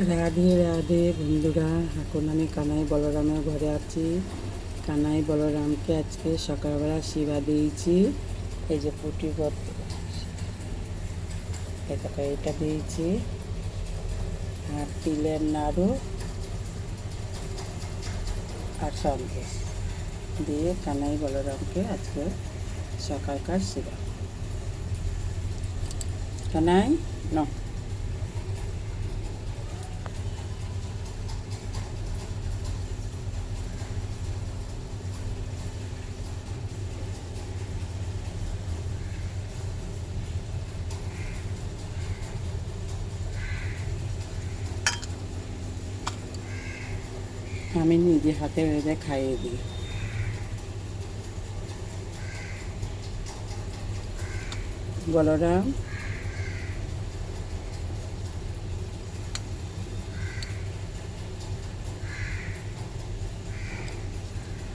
রাধে রাধে বন্ধুরা, এখন আমি কানাই বলরামের ঘরে আছি। কানাই বলরামকে আজকে সকালবেলা সেবা দিয়েছি। এই যে পুটি এটা দিয়েছি, আর তিলের নাড়ু আর সন্দেশ দিয়ে কানাই বলরামকে আজকে সকালকার সেবা। কানাই ন আমি নিজে হাতে বেঁধে খাইয়ে দিই। বলরাম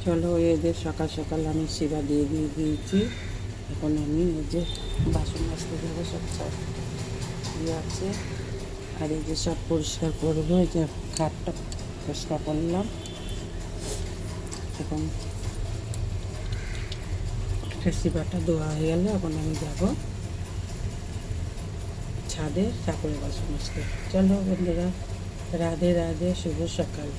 চলো, এদের সকাল সকাল আমি সেবা দিয়েছি। এখন আমি এই যে বাসন মাজতে যাবো, সব ইয়ে আছে, আর এই যে সব পরিষ্কার করবো। এই যে খাটটা পরিষ্কার করলাম। এখন সেবাটা ধোয়া হয়ে গেলে এখন আমি যাব ছাদে ঠাকুরের বাসন মাজতে। চলো বন্ধুরা, রাধে রাধে, শুভ সকাল।